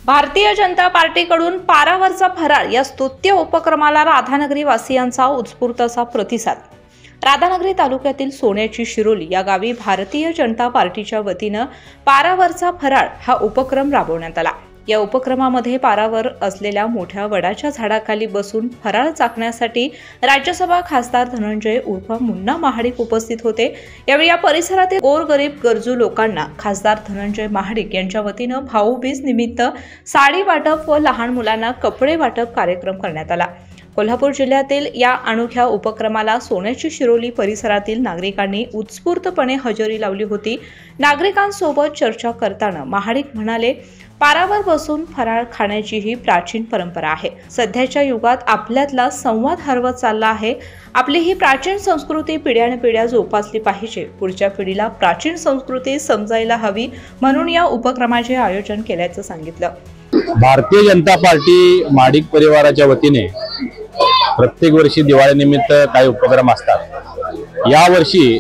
भारतीय जनता पार्टीकडून पारावरचा फराळ या स्तुत्य उपक्रमाला राधानगरी वासियांचा उत्स्फूर्त असा प्रतिसाद। राधानगरी तालुक्यातील सोन्याची शिरोली या गावी भारतीय जनता पार्टीच्या वतीनं पारावरचा फराळ हा उपक्रम राबवण्यात आला। या उपक्रमामध्ये पारावर असलेल्या मोठ्या वडाच्या झाडाखाली बसून फराळ चाखण्यासाठी राज्यसभा खासदार धनंजय उर्फ मुन्ना महाडिक उपस्थित होते। यावेळी या परिसरातील गोरगरीब गरजू लोकांना खासदार धनंजय महाडिक यांच्या वतीनं भाऊबीज निमित्त साडी वाटप व लहान मुलांना कपडे वाटप कार्यक्रम करण्यात आला। कोल्हापूर जिल्ह्यातील या अनोख्या उपक्रमाला सोन्याची शिरोली परिसरातील नागरिकांनी उत्स्फूर्तपणे हजेरी लावली होती। नागरिकांसोबत चर्चा करताना महाडिक म्हणाले, पारावर बसून फराळ खाण्याची ही प्राचीन परंपरा आहे। सध्याच्या युगात आपल्यातला संवाद हरवत चालला आहे। आपली ही प्राचीन संस्कृती पिढ्यानपिढ्या जोपासली पाहिजे। पुढच्या पिढीला प्राचीन संस्कृती समजायला हवी, म्हणून या उपक्रमाचे आयोजन केल्याचं सांगितलं। भारतीय जनता पार्टी महाडिक परिवाराच्या वतीने प्रत्येक वर्षी दिवाळीनिमित्त काही उपक्रम असतात। या वर्षी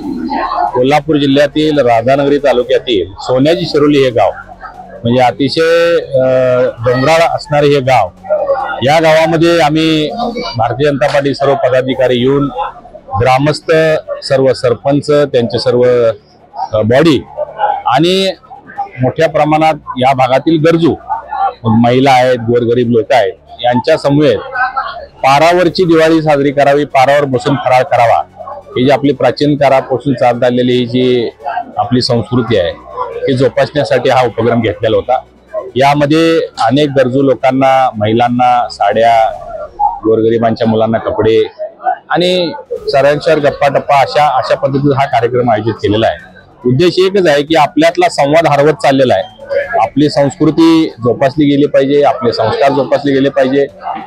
कोल्हापूर जिल्ह्यातील राधानगरी तालुक्यातील सोन्याची शिरोली हे गाव म्हणजे अतिशय डोंगराळ असणारे हे गाव, या गावामध्ये आम्ही भारतीय जनता पार्टी सर्व पदाधिकारी येऊन ग्रामस्थ, सर्व सरपंच, त्यांचे सर्व बॉडी आणि मोठ्या प्रमाणात या भागातील गरजू महिला आहेत, गोरगरीब लोक आहेत, यांच्या समवेत पारावरची दिवाळी साजरी करावी, पारावर बसून फराळ करावा, ही जी आपली प्राचीन काळापासून चालत आलेली ही जी आपली संस्कृती आहे हे जोपासण्यासाठी हा उपक्रम घेतलेला होता। यामध्ये अनेक गरजू लोकांना, महिलांना साड्या, गोरगरिबांच्या मुलांना कपडे आणि सरांशर गप्पा टप्पा अशा पद्धतीचा हा कार्यक्रम आयोजित केलेला आहे। उद्देश एकच आहे की आपल्यातला संवाद हरवत चाललेला आहे। आपली संस्कृती जोपासली गेली पाहिजे, आपले संस्कार जोपासले गेले पाहिजे,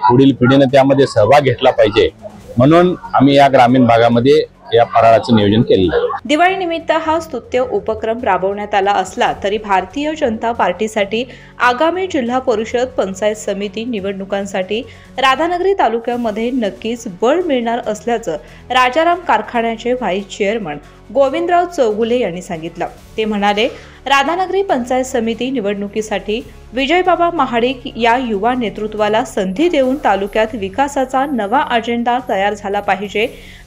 पुढील पिढीने त्यामध्ये सहभाग घेतला पाहिजे, म्हणून आम्ही या ग्रामीण भागामध्ये या फराळाचं नियोजन केलेलं आहे। दिवाळी निमित्त हा स्तुत्य उपक्रम राबवण्यात आला असला तरी भारतीय जनता पार्टीसाठी आगामी जिल्हा परिषद, पंचायत समिती निवडणुकांसाठी राधानगरी तालुक्यामध्ये नक्कीच बळ मिळणार असल्याचं राजाराम कारखान्याचे व्हाईस चेअरमन गोविंदराव चौगुले यांनी सांगितलं। ते म्हणाले, राधानगरी पंचायत समिती निवडणुकीसाठी विजयबाबा महाडिक या युवा नेतृत्वाला संधी देऊन तालुक्यात विकासाचा नवा अजेंडा तयार झाला पाहिजे।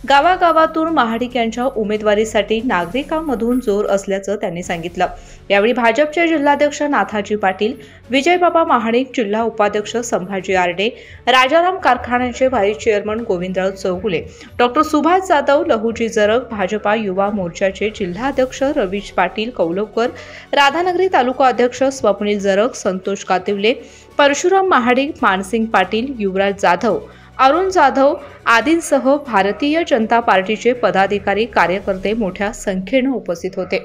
गावागावातून महाडिक यांच्या उमेदवारीसाठी नागरिकांमधून जोर असल्याचं त्यांनी सांगितलं। यावेळी भाजपचे जिल्हाध्यक्ष नाथाजी पाटील, विजयबाबा महाडिक जिल्हा उपाध्यक्ष संभाजी आरडे, राजाराम कारखान्याचे vice chairman Govindrao Chougule, doctor Subhash Jadhav, Lahuji Jarag, Bhajpa युवा मोर्चाचे जिल्हाध्यक्ष रवीश पाटील कौलवकर, राधानगरी तालुका अध्यक्ष स्वप्नील जरग, संतोष कातिवले, परशुराम महाडिक, मानसिंग पाटील, युवराज जाधव, अरुण जाधव आदींसह भारतीय जनता पार्टीचे पदाधिकारी, कार्यकर्ते मोठ्या संख्येने उपस्थित होते।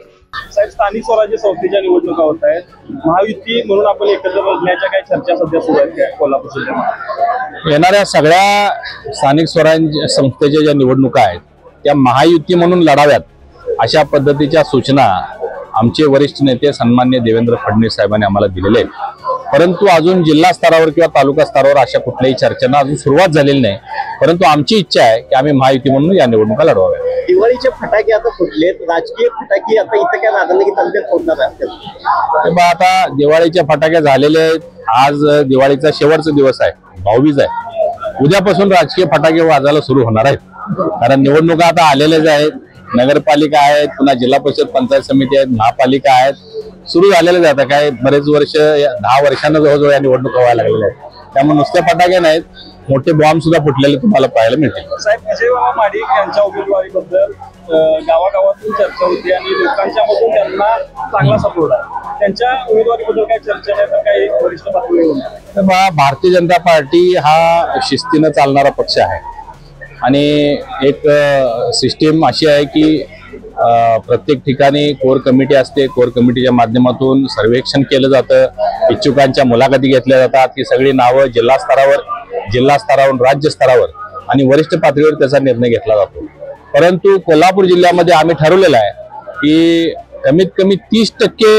साहेब, स्थानिक स्वराज्य संस्थेच्या निवडणुका होत आहेत, महायुती म्हणून आपण एकत्र बसण्याच्या काही चर्चा सध्या सुरू आहेत कोल्हापूर जिल्ह्यात। येणाऱ्या सगळ्या स्थानिक स्वराज्य संस्थेच्या ज्या निवडणुका आहेत त्या महायुती म्हणून लढाव्यात, अशा पद्धतीच्या सूचना आमचे वरिष्ठ नेते सन्माननीय देवेंद्र फडणवीस साहेबांनी आम्हाला दिलेले आहेत। परंतु अजून जिल्हा स्तरावर किंवा तालुका स्तरावर अशा कुठल्याही चर्चांना अजून सुरुवात झालेली नाही। परंतु आमची इच्छा आहे की आम्ही महायुती म्हणून या निवडणुका लढवाव्या। दिवाळीचे फटाके आता फुटलेत, राजकीय फटाके आता इथं काय राधानगरी तालुक्यात फोडणार असतात। आता दिवाळीचे फटाके झालेले आहेत, आज दिवाळीचा शेवटचा दिवस आहे, भाऊबीज आहे। उद्यापासून राजकीय फटाके वाजायला सुरू होणार आहेत, कारण निवडणुका आता आलेल्याच आहेत। नगरपालिका आहेत, पुन्हा जिल्हा परिषद, पंचायत समिती आहेत, महापालिका आहेत, सुरू झालेले आता काय बरेच वर्ष, 10 वर्षांना जवळजवळ या निवडणुका व्हायला लागलेल्या आहेत। त्यामुळे नुसते फटाके नाहीत, मोठे बॉम्ब सुद्धा फुटलेले तुम्हाला पाहायला मिळतील। साहेब, विजयबाबा महाडिक यांच्या उमेदवारीबद्दल गावागावातून चर्चा होती आणि लोकांच्या मधून त्यांना चांगला सपोर्ट आहे। त्यांच्या उमेदवारीबद्दल काय चर्चा नाही तर काही वरिष्ठ पातळीवर? भारतीय जनता पार्टी हा शिस्तीनं चालणारा पक्ष आहे आणि एक सिस्टीम अशी आहे की प्रत्येक ठिकाणी कोर कमिटी असते, कोर कमिटीच्या माध्यमातून सर्वेक्षण केलं जातं, इच्छुकांच्या मुलाखती घेतल्या जातात, ती सगळी नावं जिल्हा स्तरावरून राज्य स्तरावर आणि वरिष्ठ पातळीवर त्याचा निर्णय घेतला जातो। परंतु कोल्हापूर जिल्ह्यामध्ये आम्ही ठरवलेलं आहे की कमीत कमी 30%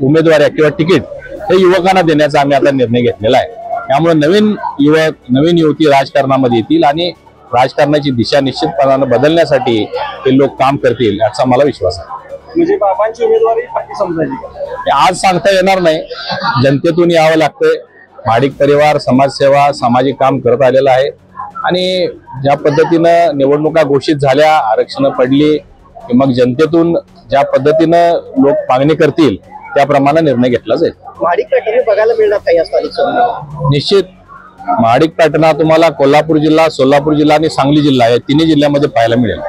उमेदवारी किंवा तिकीट हे युवकांना देण्याचा आम्ही आता निर्णय घेतलेला आहे। त्यामुळे नवीन युवक, नवीन युवती राजकारणामध्ये येतील आणि राजकारणाची दिशा निश्चितपणाने बदलण्यासाठी हे लोक काम करतील याचा मला विश्वास आहे। म्हणजे बाबांची उमेदवारी पक्की समजायची का? हे आज सांगता येणार नाही. जनतेतून यावं लागतंय. महाडिक परिवार समाजसेवा सामाजिक काम करत आलेला आहे आणि ज्या पद्धतीनं निवडणुका घोषित झाल्या, आरक्षण पडली, की मग जनतेतून ज्या पद्धतीनं लोक मागणी करतील त्याप्रमाणे निर्णय घेतला जाईल. महाडिक पॅटर्न बघायला मिळणार काही या स्थानिक संस्थेत? निश्चित महाडिक पॅटर्न तुम्हाला कोल्हापूर जिल्हा, सोलापूर जिल्हा आणि सांगली जिल्हा या तिन्ही जिल्ह्यामध्ये पाहायला मिळेल.